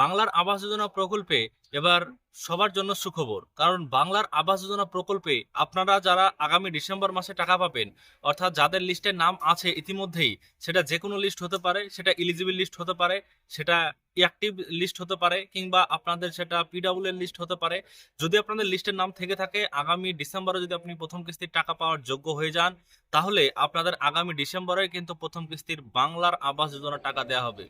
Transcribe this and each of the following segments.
বাংলার আবাস যোজনা প্রকল্পে এবার সবার জন্য সুখবর। কারণ বাংলার আবাস যোজনা প্রকল্পে আপনারা যারা আগামী ডিসেম্বর মাসে টাকা পাবেন, অর্থাৎ যাদের লিস্টে নাম আছে ইতিমধ্যেই, সেটা যে কোনো লিস্ট হতে পারে, সেটা এলিজিবল লিস্ট হতে পারে, সেটা অ্যাক্টিভ লিস্ট হতে পারে, কিংবা আপনাদের সেটা পিডব্লিউ এর লিস্ট হতে পারে। যদি আপনাদের লিস্টের নাম থেকে থাকে, আগামী ডিসেম্বরে যদি আপনি প্রথম কিস্তির টাকা পাওয়ার যোগ্য হয়ে যান, তাহলে আপনাদের আগামী ডিসেম্বরে কিন্তু প্রথম কিস্তির বাংলার আবাস যোজনা টাকা দেওয়া হবে।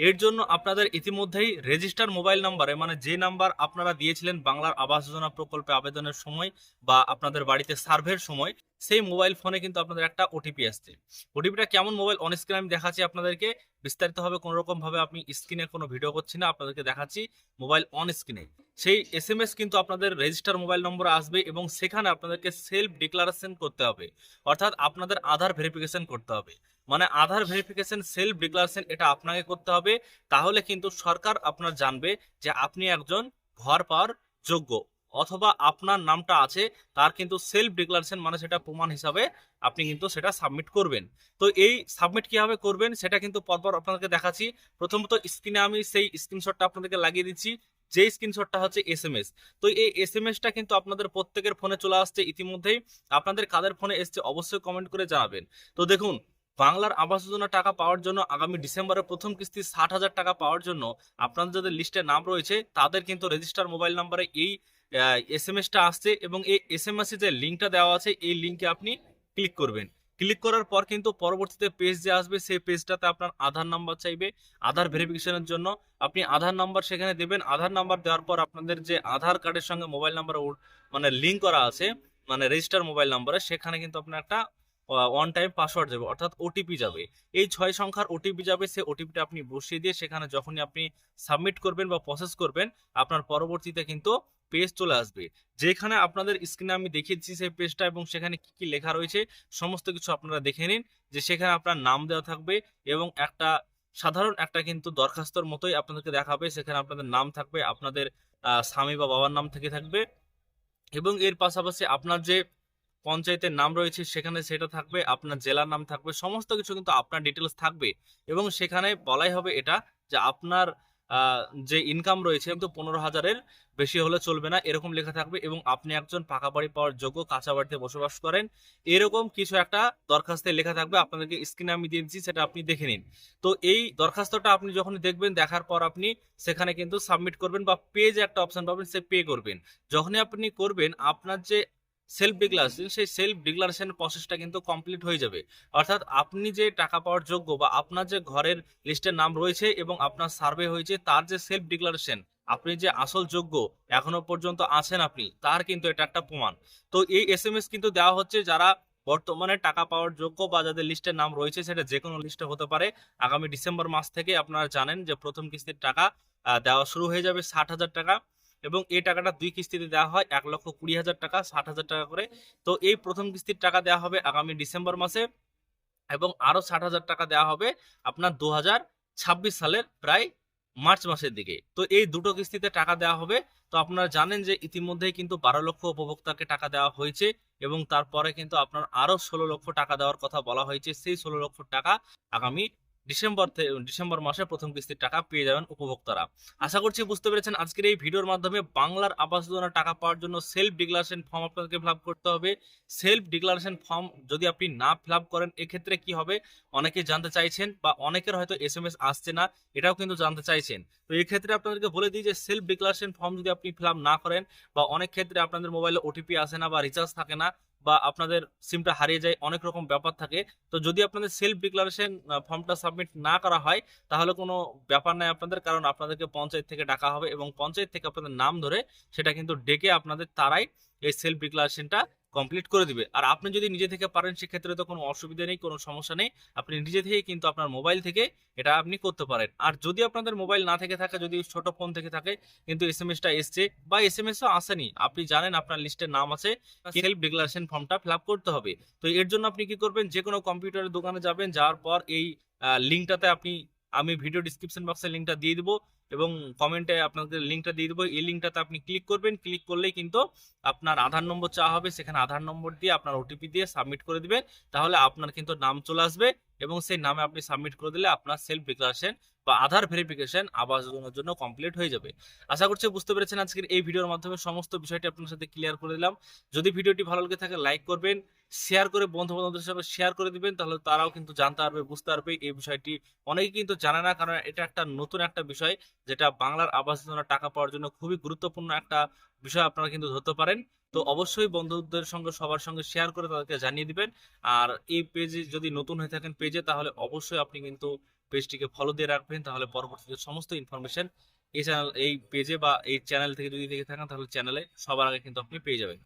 এর জন্য আপনাদের ইতিমধ্যেই রেজিস্টার মোবাইল নাম্বারে, মানে যে নাম্বার আপনারা দিয়েছিলেন বাংলার আবাস যোজনা প্রকল্পে আবেদনের সময় বা আপনাদের বাড়িতে সার্ভের সময়, সেই মোবাইল ফোনে কিন্তু আপনাদের একটা ওটিপি আসছে। ওটিপিটা কেমন, মোবাইল অন স্ক্রিনে আমি দেখাচ্ছি আপনাদেরকে বিস্তারিতভাবে। কোনো রকম ভাবে আপনি স্ক্রিনে কোনো ভিডিও করছি না, আপনাদেরকে দেখাচ্ছি মোবাইল অন স্ক্রিনে। সেই এসএমএস কিন্তু আপনাদের রেজিস্টার মোবাইল নম্বরে আসবে এবং সেখানে আপনাদেরকে সেলফ ডিক্লারেশন করতে হবে, অর্থাৎ আপনাদের আধার ভেরিফিকেশন করতে হবে। মানে আধার ভেরিফিকেশন, সেলফ ডিক্লারেশন এটা আপনাকে করতে হবে। তাহলে কিন্তু সরকার আপনার জানবে যে আপনি একজন ঘর পাওয়ার যোগ্য, অথবা আপনার নামটা আছে, তার কিন্তু সেলফ ডিক্লারেশন, মানে সেটা প্রমাণ হিসাবে আপনি কিন্তু সেটা সাবমিট করবেন। তো এই সাবমিট কিভাবে করবেন সেটা কিন্তু পরপর আপনাদেরকে দেখাচ্ছি। প্রথমত স্ক্রিনে আমি সেই স্ক্রিনশটটা আপনাদেরকে লাগিয়ে দিচ্ছি, যে স্ক্রিনশটটা হচ্ছে এসএমএস। তো এই এসএমএসটা কিন্তু আপনাদের প্রত্যেকের ফোনে চলে আসছে ইতিমধ্যেই। আপনাদের কাদের ফোনে এসছে অবশ্যই কমেন্ট করে জানাবেন। তো দেখুন, বাংলার আবাস যোজনা টাকা পাওয়ার জন্য আগামী ডিসেম্বরের প্রথম কিস্তি 60,000 টাকা পাওয়ার জন্য আপনাদের যাদের লিস্টে নাম রয়েছে তাদের কিন্তু রেজিস্টার মোবাইল নাম্বারে এই এসএমএসটা আসছে, এবং এই এসএমএস যে লিঙ্কটা দেওয়া আছে এই লিঙ্কে আপনি ক্লিক করবেন। ক্লিক করার পর কিন্তু পরবর্তীতে পেজ যে আসবে সেই পেজটাতে আপনার আধার নাম্বার চাইবে আধার ভেরিফিকেশনের জন্য। আপনি আধার নাম্বার সেখানে দেবেন। আধার নাম্বার দেওয়ার পর আপনাদের যে আধার কার্ডের সঙ্গে মোবাইল নাম্বার মানে লিঙ্ক করা আছে, মানে রেজিস্টার মোবাইল নাম্বারে, সেখানে কিন্তু আপনার একটা ওয়ান টাইম পাসওয়ার্ড যাবে, অর্থাৎ ওটিপি যাবে। এই 6 সংখ্যার ওটিপি যাবে, সেই ওটিপিটা আপনি বসিয়ে দিয়ে সেখানে যখনই আপনি সাবমিট করবেন বা প্রসেস করবেন, আপনার পরবর্তীতে কিন্তু পেজ চলে আসবে, যেখানে আপনাদের স্ক্রিনে আমি দেখিয়ে দিচ্ছি সেই পেজটা, এবং সেখানে কি কি লেখা রয়েছে সমস্ত কিছু আপনারা দেখে নিন। যে সেখানে আপনার নাম দেওয়া থাকবে এবং একটা সাধারণ একটা কিন্তু দরখাস্তর মতোই আপনাদেরকে দেখাবে। সেখানে আপনাদের নাম থাকবে, আপনাদের স্বামী বা বাবার নাম থেকে থাকবে, এবং এর পাশাপাশি আপনার যে পঞ্চায়েতের নাম রয়েছে সেখানে সেটা থাকবে, আপনার জেলার নাম থাকবে, সমস্ত কিছু কিন্তু আপনার ডিটেলস থাকবে। এবং সেখানে বলাই হবে এটা যে আপনার আহ, যে ইনকাম রয়েছে কিন্তু 15,000-এর বেশি হলে চলবে না, এরকম লেখা থাকবে, এবং আপনি একজন পাকা বাড়ি পাওয়ার যোগ্য, কাঁচা বাড়িতে বসবাস করেন, এরকম কিছু একটা দরখাস্তে লেখা থাকবে। আপনাদেরকে স্ক্রিনে আমি দিয়ে দিচ্ছি, সেটা আপনি দেখে নিন। তো এই দরখাস্তটা আপনি যখন দেখবেন, দেখার পর আপনি সেখানে কিন্তু সাবমিট করবেন, বা পেজে একটা অপশন পাবেন, সে পে করবেন। যখনই আপনি করবেন, আপনার যে সেলফ ডিক্লারেশন, সেই সেলফ ডিক্লারেশন প্রসেসটা কিন্তু কমপ্লিট হয়ে যাবে। অর্থাৎ আপনি যে টাকা পাওয়ার যোগ্য, বা আপনার যে ঘরের লিস্টের নাম রয়েছে এবং আপনার সার্ভে হয়েছে, তার যে সেলফ ডিক্লারেশন, আপনি যে আসল যোগ্য এখনো পর্যন্ত আছেন আপনি, তার কিন্তু এটা একটা প্রমাণ। তো এই এসএমএস কিন্তু দেওয়া হচ্ছে যারা বর্তমানে টাকা পাওয়ার যোগ্য, বা যাদের লিস্টের নাম রয়েছে, সেটা যে কোনো লিস্টে হতে পারে। আগামী ডিসেম্বর মাস থেকে আপনারা জানেন যে প্রথম কিস্তির টাকা দেওয়া শুরু হয়ে যাবে 60,000 টাকা, এবং এই টাকাটা 2 কিস্তিতে দেওয়া হয় 1,20,000 টাকা, 60,000 টাকা করে। তো এই প্রথম কিস্তির টাকা দেওয়া হবে আগামী ডিসেম্বর মাসে, এবং আরো 60,000 টাকা দেওয়া হবে আপনার 2026 সালের প্রায় মার্চ মাসের দিকে। তো এই দুটো কিস্তিতে টাকা দেওয়া হবে। তো আপনারা জানেন যে ইতিমধ্যেই কিন্তু 12 লক্ষ উপভোক্তাকে টাকা দেওয়া হয়েছে, এবং তারপরে কিন্তু আপনার আরো 16 লক্ষ টাকা দেওয়ার কথা বলা হয়েছে। সেই 16 লক্ষ টাকা আগামী ডিসেম্বর মাসে প্রথম কিস্তির টাকা পেয়ে যাবেন উপভোক্তারা। আশা করছি বুঝতে পেরেছেন আজকের এই ভিডিওর মাধ্যমে। বাংলার আবাস যোজনা টাকা পাওয়ার জন্য সেলফ ডিক্লারেশন ফর্ম আপনাদেরকে ফিল আপ করতে হবে। সেলফ ডিক্লারেশন ফর্ম যদি আপনি না ফিল আপ করেন, এক্ষেত্রে কি হবে অনেকে জানতে চাইছেন, বা অনেকের হয়তো এসএমএস আসছে না, এটাও কিন্তু জানতে চাইছেন। তো এই ক্ষেত্রে আপনাদেরকে বলে দিই যে সেলফ ডিক্লারেশন ফর্ম যদি আপনি ফিল আপ না করেন, বা অনেক ক্ষেত্রে আপনাদের মোবাইলে ওটিপি আসে না, বা রিচার্জ থাকে না, বা আপনাদের সিমটা হারিয়ে যায়, অনেক রকম ব্যাপার থাকে। তো যদি আপনাদের সেলফ ডিক্লারেশন ফর্মটা সাবমিট না করা হয়, তাহলে কোনো ব্যাপার নাই আপনাদের, কারণ আপনাদেরকে পঞ্চায়েত থেকে ডাকা হবে, এবং পঞ্চায়েত থেকে আপনাদের নাম ধরে সেটা কিন্তু ডেকে আপনাদের তারাই এই সেলফ ডিক্লারেশনটা কমপ্লিট করে দিবে। আর আপনি যদি নিজে থেকে পারেন, সেক্ষেত্রে তো কোনো অসুবিধা নেই, কোনো সমস্যা নেই, আপনি নিজে থেকে কিন্তু আপনার মোবাইল থেকে এটা আপনি করতে পারেন। আর যদি আপনাদের মোবাইল না থেকে থাকে, যদি ছোট ফোন থেকে থাকে, কিন্তু এসএমএসটা এসছে বা এসএমএসও আসেনি, আপনি জানেন আপনার লিস্টের নাম আছে, সেলফ ডিক্লারেশন ফর্মটা ফিল আপ করতে হবে। তো এর জন্য আপনি কি করবেন, যে কোনো কম্পিউটারের দোকানে যাবেন, যাওয়ার পর এই লিঙ্কটাতে আমি ভিডিও ডিসক্রিপশন বক্সে লিঙ্কটা দিয়ে দিব, এবং কমেন্টে আপনাদের লিঙ্কটা দিয়ে দেবো। এই লিঙ্কটাতে আপনি ক্লিক করবেন। ক্লিক করলেই কিন্তু আপনার আধার নম্বর চাওয়া হবে, সেখানে আধার নম্বর দিয়ে আপনার ওটিপি দিয়ে সাবমিট করে দিবেন, তাহলে আপনার কিন্তু নাম চলে আসবে এবং সেই নামে আপনি সাবমিট করে দিলে আপনার সেলফ ডিক্লারেশন বা আধার ভেরিফিকেশন আবাস যোজনার জন্য কমপ্লিট হয়ে যাবে। আশা করছি বুঝতে পেরেছেন আজকের এই ভিডিওর মাধ্যমে সমস্ত বিষয়টি আপনার সাথে ক্লিয়ার করে দিলাম। যদি ভিডিওটি ভালো লেগে থাকে লাইক করবেন, শেয়ার করে বন্ধু বান্ধবদের সাথে শেয়ার করে দিবেন, তাহলে তারাও কিন্তু জানতে পারবে, বুঝতে পারবে এই বিষয়টি। অনেকে কিন্তু জানে না, কারণ এটা একটা নতুন একটা বিষয় যেটা বাংলার আবাস যোজনার টাকা পাওয়ার জন্য খুবই গুরুত্বপূর্ণ একটা বিষয় আপনারা কিন্তু ধরতে পারেন। তো অবশ্যই বন্ধুদের সঙ্গে সবার সঙ্গে শেয়ার করে তাদেরকে জানিয়ে দিবেন। আর এই পেজে যদি নতুন হয়ে থাকেন পেজে, তাহলে অবশ্যই আপনি কিন্তু পেজটিকে ফলো দিয়ে রাখবেন, তাহলে পরবর্তীতে সমস্ত ইনফরমেশন এই চ্যানেল, এই পেজে বা এই চ্যানেল থেকে যদি দেখে থাকেন তাহলে চ্যানেলে সবার আগে কিন্তু আপনি পেয়ে যাবেন।